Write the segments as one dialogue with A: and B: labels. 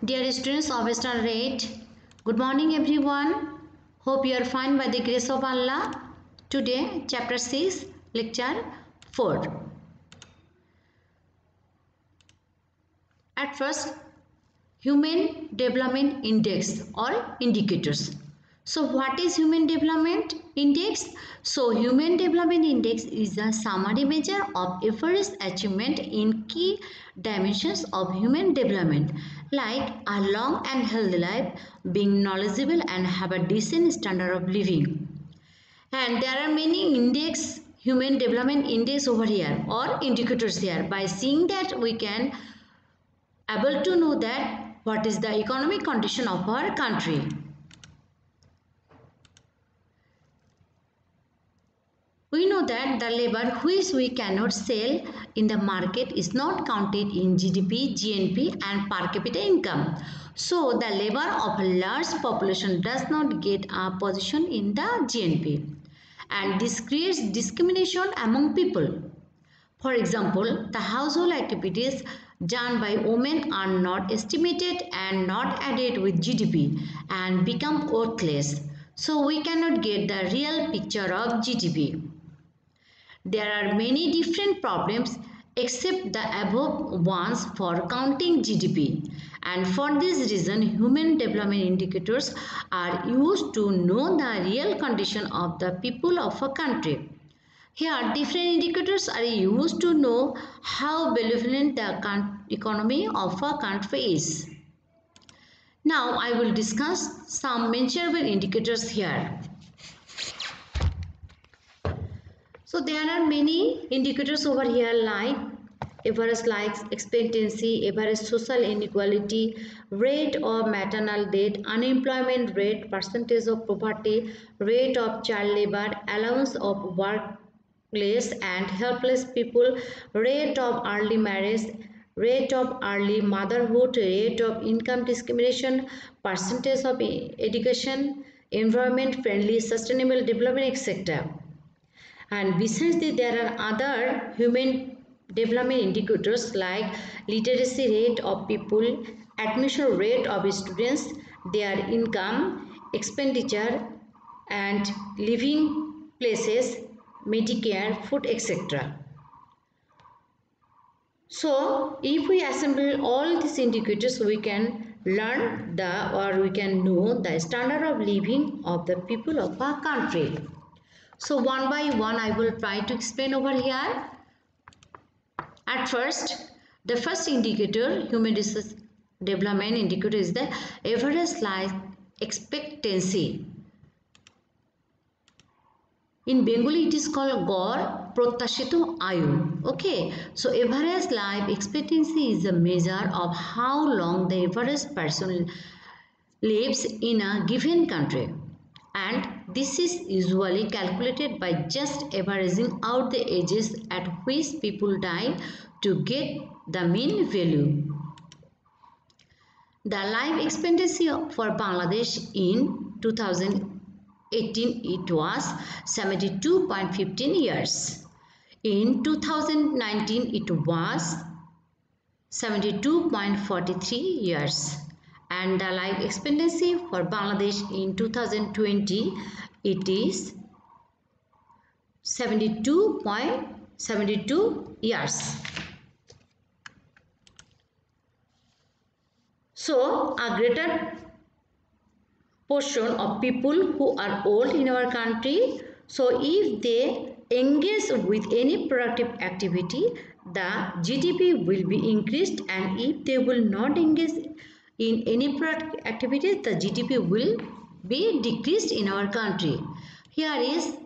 A: Dear students of Star Rate, good morning everyone. Hope you are fine by the grace of Allah. Today, chapter 6, lecture 4. At first, Human Development Index or indicators. So what is Human Development Index? So Human Development Index is a summary measure of average achievement in key dimensions of human development like a long and healthy life, being knowledgeable and have a decent standard of living. And there are many human development index over here or indicators here. By seeing that we can able to know that what is the economic condition of our country. We know that the labor which we cannot sell in the market is not counted in GDP, GNP and per capita income. So the labor of a large population does not get a position in the GNP, and this creates discrimination among people. For example, the household activities done by women are not estimated and not added with GDP and become worthless. So we cannot get the real picture of GDP. There are many different problems except the above ones for counting GDP, and for this reason human development indicators are used to know the real condition of the people of a country. Here different indicators are used to know how benevolent the economy of a country is. Now I will discuss some measurable indicators here. So there are many indicators over here like average life expectancy, average social inequality, rate of maternal death, unemployment rate, percentage of poverty, rate of child labor, allowance of workplace and helpless people, rate of early marriage, rate of early motherhood, rate of income discrimination, percentage of education, environment friendly, sustainable development, etc. And besides this, there are other human development indicators like literacy rate of people, admission rate of students, their income, expenditure and living places, Medicare, food, etc. So if we assemble all these indicators, we can learn we can know the standard of living of the people of our country. So one by one I will try to explain over here. At first, the first indicator, human development indicator, is the average life expectancy. In Bengali it is called Gor Prottashito Ayu. Okay, so average life expectancy is a measure of how long the average person lives in a given country, and this is usually calculated by just averaging out the ages at which people die to get the mean value. The life expectancy for Bangladesh in 2018 it was 72.15 years. In 2019 it was 72.43 years. And the life expectancy for Bangladesh in 2020 it is 72.72 years. So a greater portion of people who are old in our country, so if they engage with any productive activity, the GDP will be increased, and if they will not engage in any productive activity, the GDP will be decreased in our country. Here is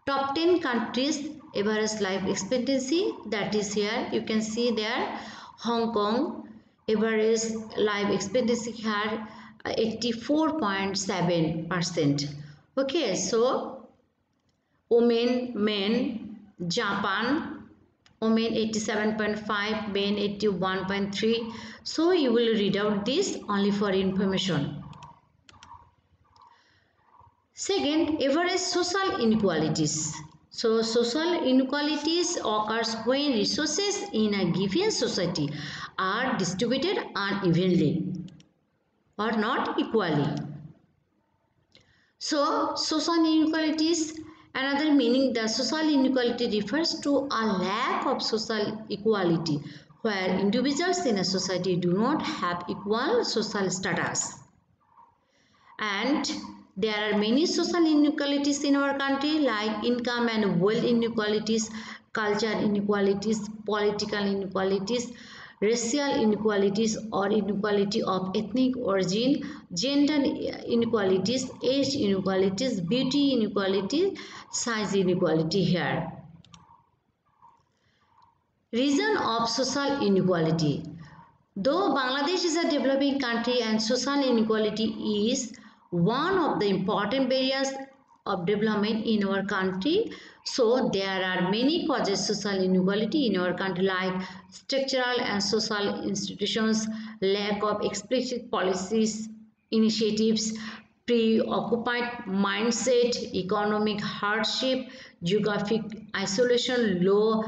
A: top 10 countries average life expectancy, that is here you can see there. Hong Kong average life expectancy here 84.7%. Okay, so women, men, Japan, women 87.5, men 81.3. So you will read out this only for information. Second, average social inequalities. So social inequalities occurs when resources in a given society are distributed unevenly or not equally. So social inequalities, another meaning, the social inequality refers to a lack of social equality where individuals in a society do not have equal social status. And there are many social inequalities in our country like income and wealth inequalities, culture inequalities, political inequalities, racial inequalities or inequality of ethnic origin, gender inequalities, age inequalities, beauty inequality, size inequality here. Reason of social inequality. Though Bangladesh is a developing country and social inequality is one of the important barriers of development in our country, so there are many causes of social inequality in our country like structural and social institutions, lack of explicit policies, initiatives, preoccupied mindset, economic hardship, geographic isolation, low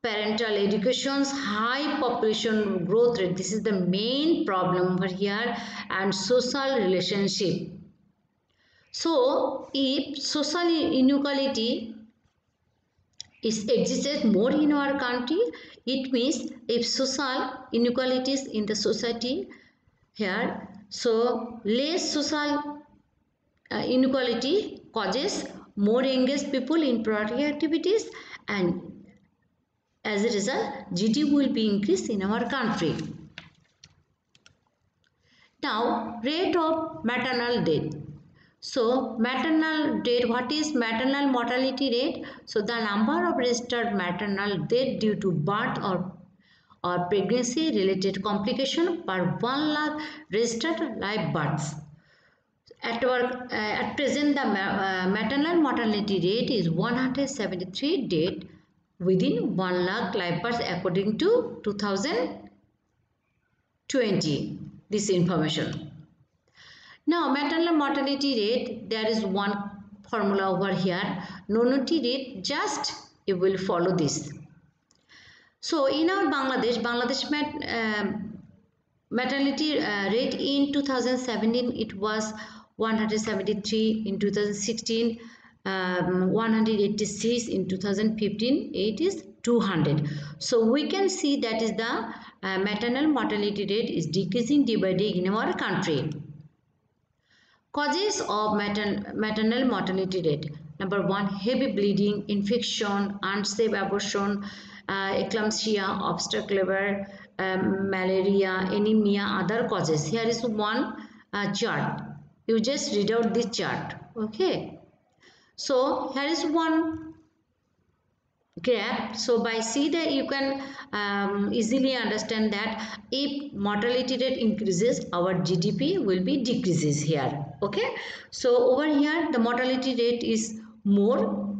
A: parental educations, high population growth rate, this is the main problem over here, and social relationship. So if social inequality is existed more in our country, it means if social inequalities in the society here, so less social inequality causes more engaged people in productive activities, and as a result, GDP will be increased in our country. Now, rate of maternal death. So, maternal death, what is maternal mortality rate? So, the number of registered maternal death due to birth or pregnancy related complication per 1 lakh registered live births. At present, the maternal mortality rate is 173 deaths within 1 lakh live births according to 2020, this information. Now, maternal mortality rate, there is one formula over here. Nonoti rate, just you will follow this. So, in our Bangladesh maternity rate in 2017 it was 173, in 2016 186, in 2015 it is 200. So we can see that is the maternal mortality rate is decreasing day by day in our country. Causes of maternal mortality rate. Number 1, heavy bleeding, infection, unsafe abortion, eclampsia, obstetric labor, malaria, anemia, other causes. Here is one chart. You just read out this chart. Okay. So here is one graph. So by see that you can easily understand that if mortality rate increases, our GDP will be decreases here. Okay. So over here the mortality rate is more,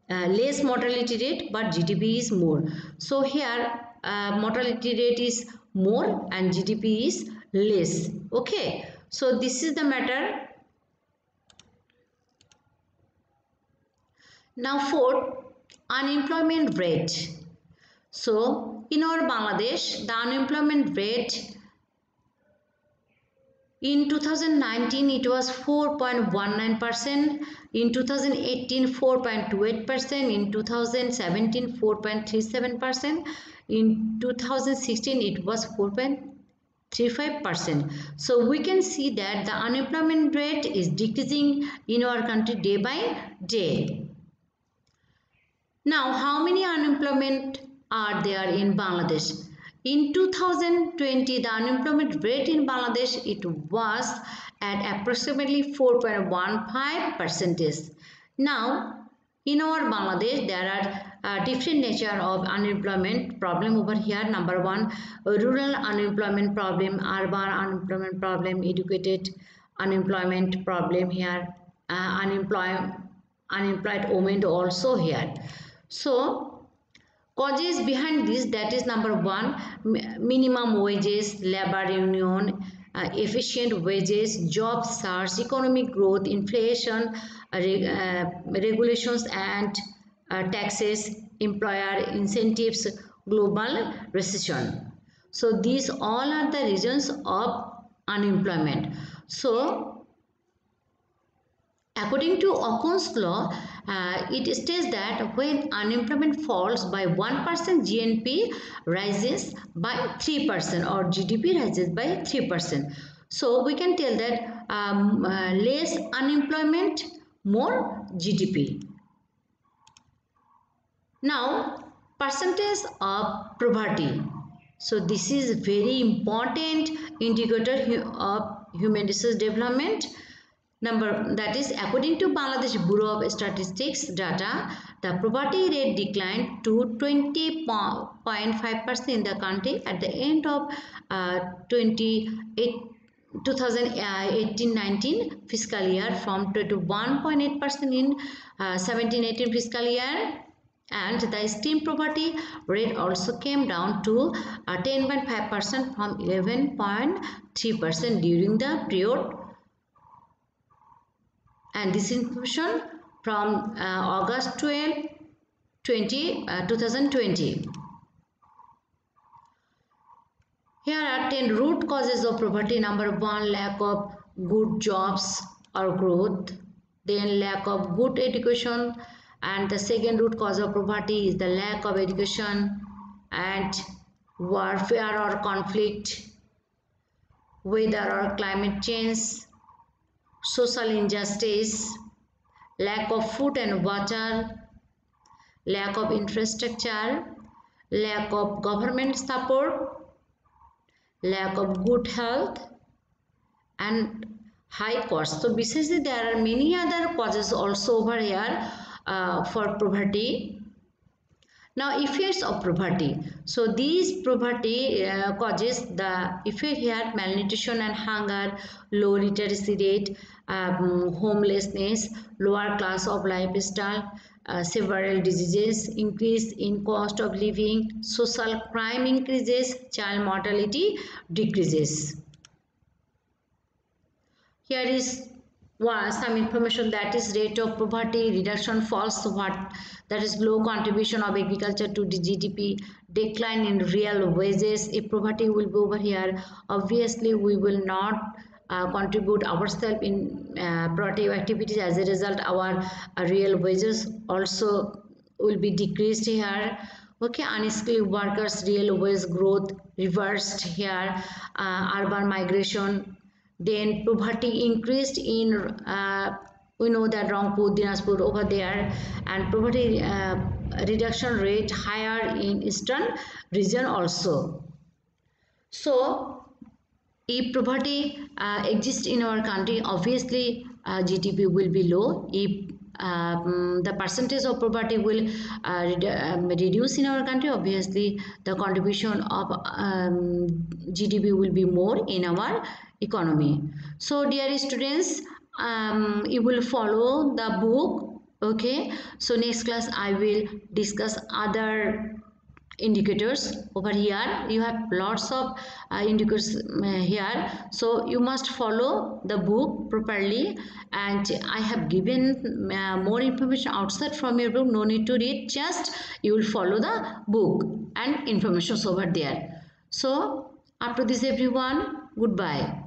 A: less mortality rate, but GDP is more. So here mortality rate is more and GDP is less. Okay. So this is the matter. Now fourth, unemployment rate. So in our Bangladesh, the unemployment rate in 2019 it was 4.19%, in 2018 4.28%, in 2017 4.37%, in 2016 it was 4.35%. So we can see that the unemployment rate is decreasing in our country day by day. Now, how many unemployment are there in Bangladesh? In 2020, the unemployment rate in Bangladesh, it was at approximately 4.15%. Now, in our Bangladesh, there are different nature of unemployment problem over here. Number 1, rural unemployment problem, urban unemployment problem, educated unemployment problem here, unemployed women also here. So, causes behind this, that is number 1, minimum wages, labor union, efficient wages, job surge, economic growth, inflation, regulations and taxes, employer incentives, global recession. So these all are the reasons of unemployment. So according to Okun's law, it states that when unemployment falls by 1%, GNP rises by 3% or GDP rises by 3%. So we can tell that less unemployment, more GDP. Now, percentage of poverty. So this is very important indicator of human resource development. That is, according to Bangladesh Bureau of Statistics data, the poverty rate declined to 20.5% in the country at the end of 2018-19 fiscal year from 21.8% in 17-18 fiscal year, and the extreme poverty rate also came down to 10.5% from 11.3% during the period. And this information from August 12, 2020. Here are 10 root causes of poverty. Number 1, lack of good jobs or growth. Then lack of good education. And the second root cause of poverty is the lack of education and warfare or conflict, weather or climate change, social injustice, lack of food and water, lack of infrastructure, lack of government support, lack of good health, and high cost. So besides that, there are many other causes also over here for poverty. Now, effects of poverty. So these poverty causes the effect here: malnutrition and hunger, low literacy rate, homelessness, lower class of lifestyle, several diseases, increase in cost of living, social crime increases, child mortality decreases. Here is some information, that is rate of poverty reduction falls what, that is low contribution of agriculture to the GDP, decline in real wages. If poverty will be over here, obviously we will not contribute ourselves in productive activities. As a result, our real wages also will be decreased here. Okay, unskilled workers real wage growth reversed here, urban migration. Then poverty increased in we know that Rangpur, Dinajpur over there, and poverty reduction rate higher in eastern region also. So if poverty exists in our country, obviously GDP will be low. If the percentage of poverty will reduce in our country, obviously the contribution of GDP will be more in our economy. So dear students, you will follow the book. Okay, so next class I will discuss other indicators. Over here you have lots of indicators here, so you must follow the book properly, and I have given more information outside from your book. No need to read, just you will follow the book and information over there. So after this everyone, goodbye.